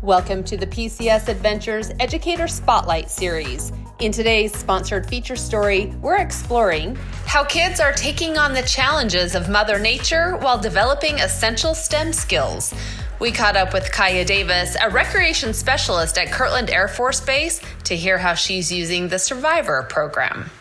Welcome to the PCS Edventures Educator Spotlight series. In today's sponsored feature story, we're exploring how kids are taking on the challenges of Mother Nature while developing essential STEM skills. We caught up with Kaya Davis, a recreation specialist at Kirtland Air Force Base, to hear how she's using the Survivor program.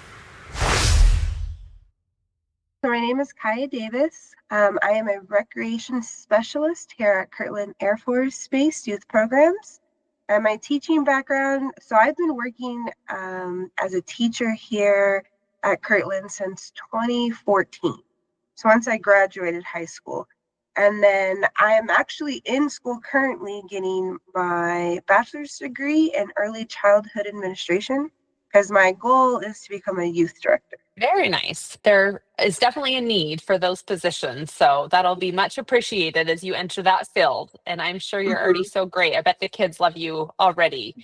So my name is Kaya Davis. I am a recreation specialist here at Kirtland Air Force Base Youth Programs. And my teaching background, so I've been working as a teacher here at Kirtland since 2014. So once I graduated high school. And then I am actually in school currently getting my bachelor's degree in early childhood administration because my goal is to become a youth director. Very nice. There is definitely a need for those positions. So that'll be much appreciated as you enter that field. And I'm sure you're already so great. I bet the kids love you already.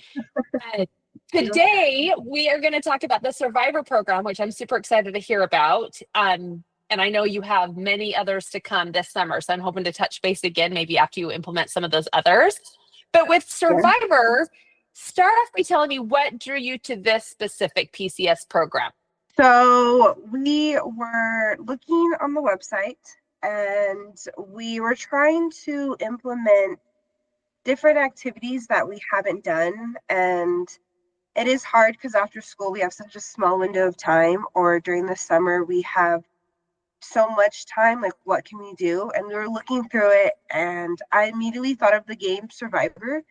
Today, we are going to talk about the Survivor program, which I'm super excited to hear about. And I know you have many others to come this summer. So I'm hoping to touch base again, maybe after you implement some of those others. But with Survivor, start off by telling me what drew you to this specific PCS program. So we were looking on the website and we were trying to implement different activities that we haven't done. And it is hard because after school we have such a small window of time, or during the summer we have so much time, like what can we do? And we were looking through it and I immediately thought of the game Survivor.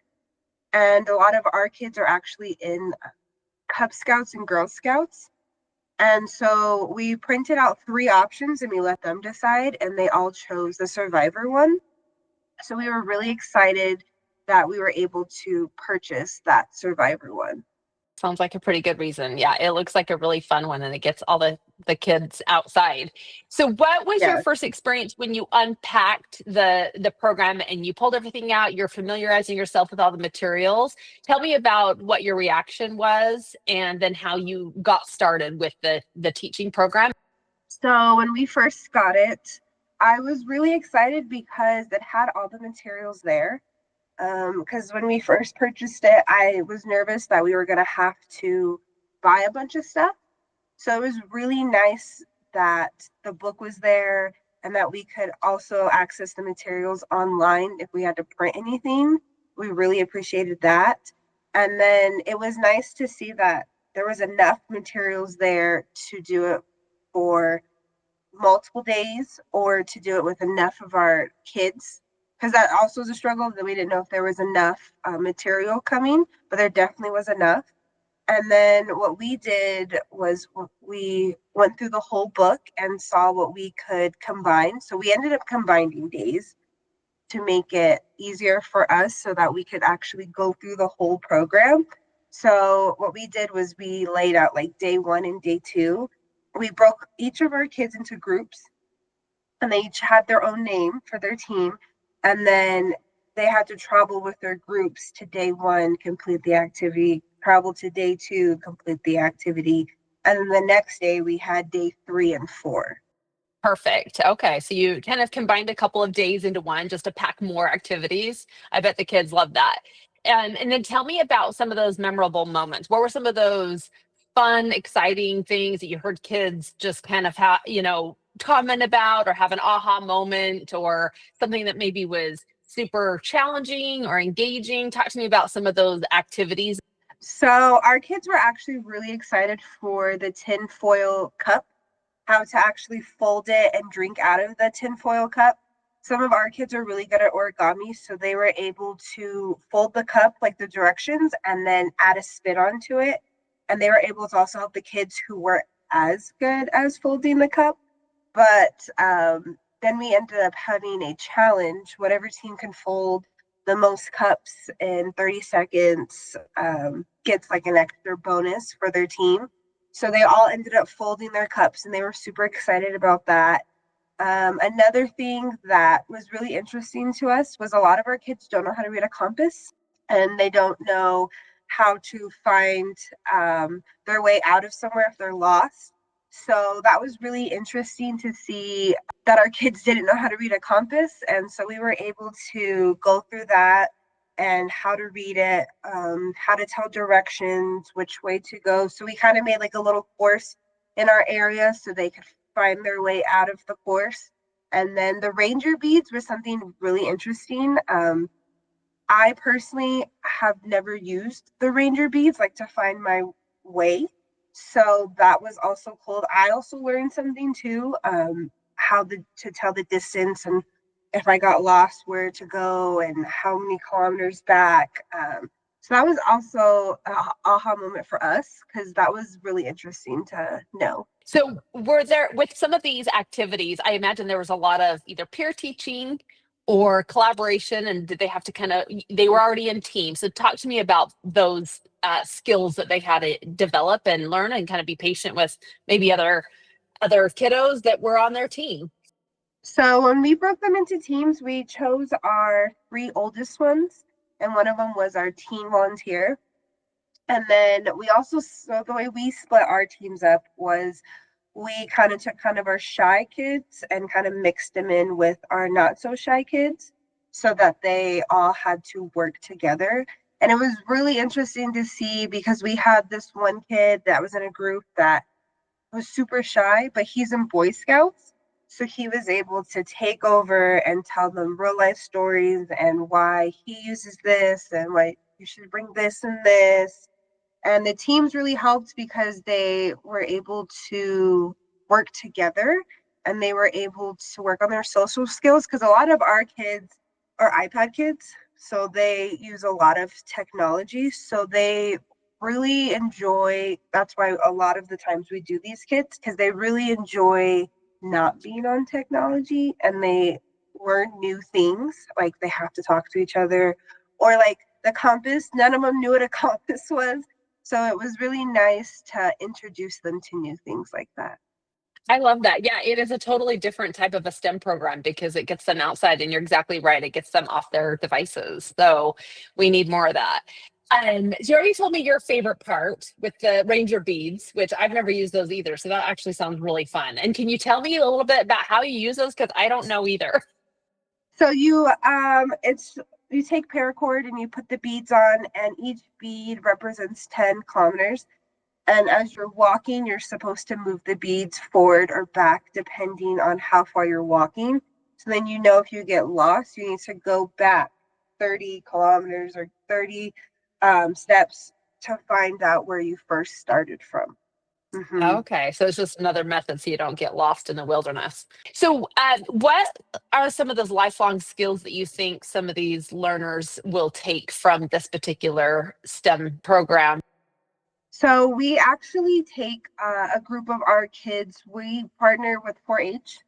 And a lot of our kids are actually in Cub Scouts and Girl Scouts. And so we printed out 3 options and we let them decide, and they all chose the Survivor one. So we were really excited that we were able to purchase that Survivor one. Sounds like a pretty good reason. Yeah, it looks like a really fun one and it gets all the kids outside. So what was your first experience when you unpacked the program and you pulled everything out, you're familiarizing yourself with all the materials? Tell me about what your reaction was and then how you got started with the teaching program. So when we first got it, I was really excited because it had all the materials there. Because when we first purchased it, I was nervous that we were going to have to buy a bunch of stuff. So it was really nice that the book was there and that we could also access the materials online if we had to print anything. We really appreciated that. And then it was nice to see that there was enough materials there to do it for multiple days or to do it with enough of our kids. Because that also was a struggle, that we didn't know if there was enough material coming, but there definitely was enough. And then what we did was we went through the whole book and saw what we could combine. So we ended up combining days to make it easier for us so that we could actually go through the whole program. So what we did was we laid out like day 1 and day 2. We broke each of our kids into groups and they each had their own name for their team. And then they had to travel with their groups to day 1, complete the activity, travel to day 2, complete the activity. And then the next day we had day 3 and 4. Perfect. Okay. So you kind of combined a couple of days into one just to pack more activities. I bet the kids love that. And then tell me about some of those memorable moments. What were some of those fun, exciting things that you heard kids just kind of comment about, or have an aha moment, or something that maybe was super challenging or engaging? Talk to me about some of those activities. So our kids were actually really excited for the tin foil cup, how to actually fold it and drink out of the tin foil cup. Some of our kids are really good at origami, so they were able to fold the cup like the directions and then add a spin onto it. And they were able to also help the kids who weren't as good as folding the cup. But then we ended up having a challenge. Whatever team can fold the most cups in 30 seconds gets like an extra bonus for their team. So they all ended up folding their cups and they were super excited about that. Another thing that was really interesting to us was a lot of our kids don't know how to read a compass, and they don't know how to find their way out of somewhere if they're lost. So that was really interesting to see that our kids didn't know how to read a compass. And so we were able to go through that and how to read it, how to tell directions, which way to go. So we kind of made like a little course in our area so they could find their way out of the course. And then the ranger beads was something really interesting. I personally have never used the ranger beads like to find my way. So that was also cool. I also learned something too, to tell the distance and if I got lost, where to go and how many kilometers back. So that was also a aha moment for us because that was really interesting to know. So were there, with some of these activities, I imagine there was a lot of either peer teaching or collaboration, and did they have to kind of, they were already in teams. So talk to me about those skills that they had to develop and learn and kind of be patient with maybe other kiddos that were on their team. So when we broke them into teams, we chose our three oldest ones, and one of them was our teen volunteer. And then we also, so the way we split our teams up was we kind of took kind of our shy kids and kind of mixed them in with our not so shy kids so that they all had to work together. And it was really interesting to see because we had this one kid that was in a group that was super shy, but he's in Boy Scouts. So he was able to take over and tell them real life stories and why he uses this and why you should bring this and this. And the teams really helped because they were able to work together and they were able to work on their social skills because a lot of our kids are iPad kids. So they use a lot of technology. So they really enjoy, that's why a lot of the times we do these kits because they really enjoy not being on technology and they learn new things. Like they have to talk to each other or like the compass. None of them knew what a compass was. So it was really nice to introduce them to new things like that. I love that. Yeah, it is a totally different type of a STEM program because it gets them outside, and you're exactly right. It gets them off their devices. So we need more of that. So you already told me your favorite part with the Ranger beads, which I've never used those either. So that actually sounds really fun. And can you tell me a little bit about how you use those? Because I don't know either. So it's you take paracord and you put the beads on, and each bead represents 10 kilometers. And as you're walking, you're supposed to move the beads forward or back depending on how far you're walking. So then you know if you get lost, you need to go back 30 kilometers or 30 steps to find out where you first started from. Mm-hmm. Okay, so it's just another method so you don't get lost in the wilderness. So, what are some of those lifelong skills that you think some of these learners will take from this particular STEM program? So we actually take a group of our kids. We partner with 4-H.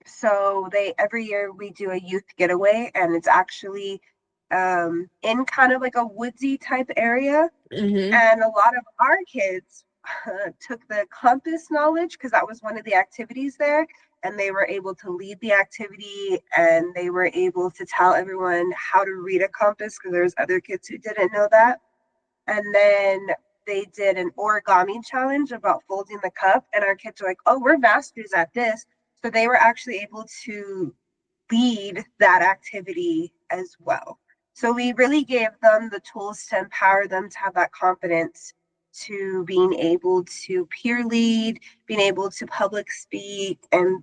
So they every year we do a youth getaway, and it's actually in kind of like a woodsy type area. Hmm. And a lot of our kids took the compass knowledge because that was one of the activities there, and they were able to lead the activity, and they were able to tell everyone how to read a compass because there's other kids who didn't know that. And then they did an origami challenge about folding the cup, and our kids were like, "Oh, we're masters at this." So they were actually able to lead that activity as well. So we really gave them the tools to empower them to have that confidence to being able to peer lead, being able to public speak, and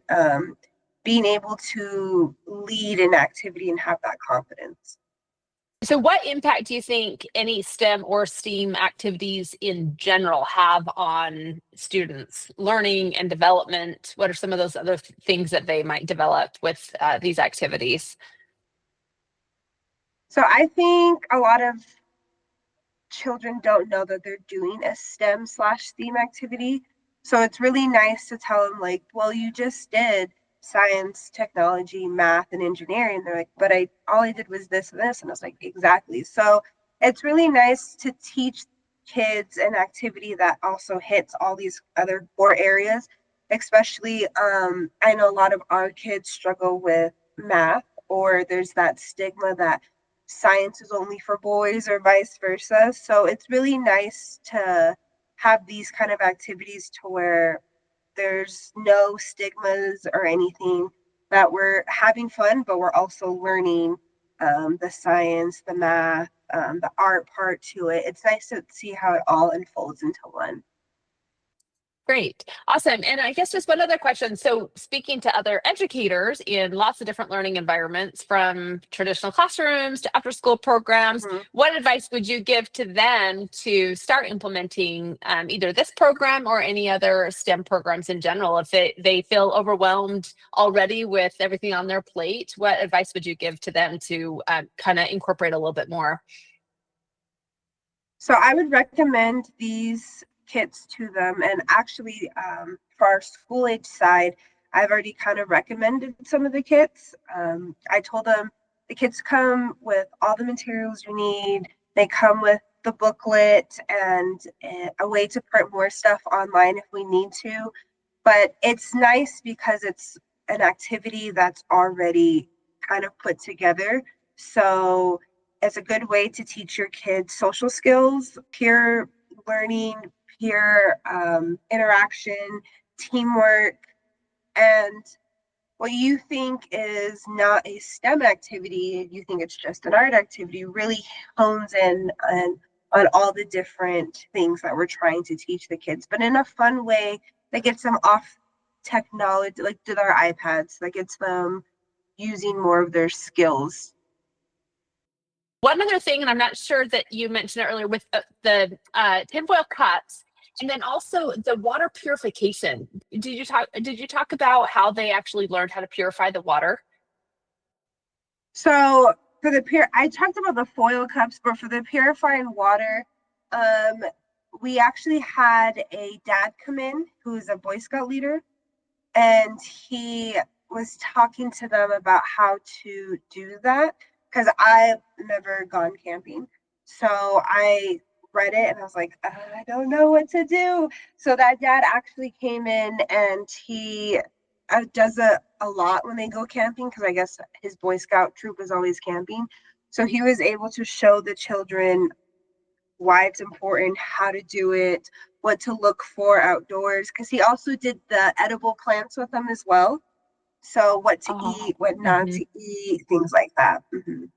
being able to lead an activity and have that confidence. So, what impact do you think any STEM or STEAM activities in general have on students' learning and development? What are some of those other things that they might develop with these activities? So I think a lot of children don't know that they're doing a STEM/STEAM activity. So it's really nice to tell them, like, well, you just did science, technology, math, and engineering. They're like, but I all I did was this and this. And I was like, exactly. So it's really nice to teach kids an activity that also hits all these other core areas. Especially, I know a lot of our kids struggle with math, or there's that stigma that science is only for boys or vice versa. So it's really nice to have these kind of activities to where there's no stigmas or anything, that we're having fun, but we're also learning the science, the math, the art part to it. It's nice to see how it all unfolds into one. Great. Awesome. And I guess just one other question. So, speaking to other educators in lots of different learning environments, from traditional classrooms to after school programs, Mhm. what advice would you give to them to start implementing either this program or any other STEM programs in general? If they feel overwhelmed already with everything on their plate, what advice would you give to them to kind of incorporate a little bit more? So I would recommend these kits to them. And actually, for our school age side, I've already kind of recommended some of the kits. I told them the kits come with all the materials you need. They come with the booklet and a way to print more stuff online if we need to. But it's nice because it's an activity that's already kind of put together. So it's a good way to teach your kids social skills, peer learning, peer interaction, teamwork, and what you think is not a STEM activity, you think it's just an art activity, really hones in on all the different things that we're trying to teach the kids, but in a fun way that gets them off technology, like to their iPads, that gets them using more of their skills. One other thing, and I'm not sure that you mentioned it earlier, with the tinfoil cups, and then also the water purification. Did you talk about how they actually learned how to purify the water? So for I talked about the foil cups, but for the purifying water, um, we actually had a dad come in who's a Boy Scout leader, and he was talking to them about how to do that because I've never gone camping. So I read it and I was like, I don't know what to do. So that dad actually came in and he does a lot when they go camping because I guess his Boy Scout troop is always camping. So he was able to show the children why it's important, how to do it, what to look for outdoors. Because he also did the edible plants with them as well. So what to Oh, eat, what not mhm. to eat, things like that. Mhm.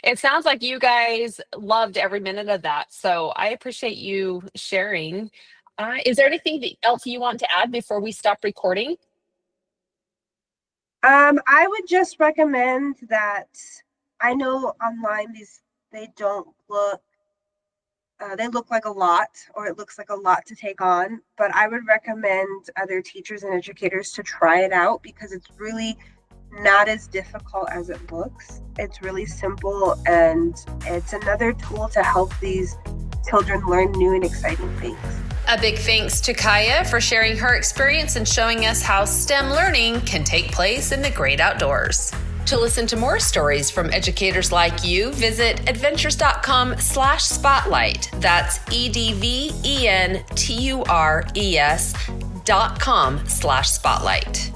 It sounds like you guys loved every minute of that. So I appreciate you sharing. Is there anything else you want to add before we stop recording? I would just recommend that I know online they don't look they look like a lot, or it looks like a lot to take on, but I would recommend other teachers and educators to try it out because it's really not as difficult as it looks. It's really simple and it's another tool to help these children learn new and exciting things. A big thanks to Kaya for sharing her experience and showing us how STEM learning can take place in the great outdoors. To listen to more stories from educators like you, visit edventures.com/spotlight. That's EDVENTURES.com/spotlight.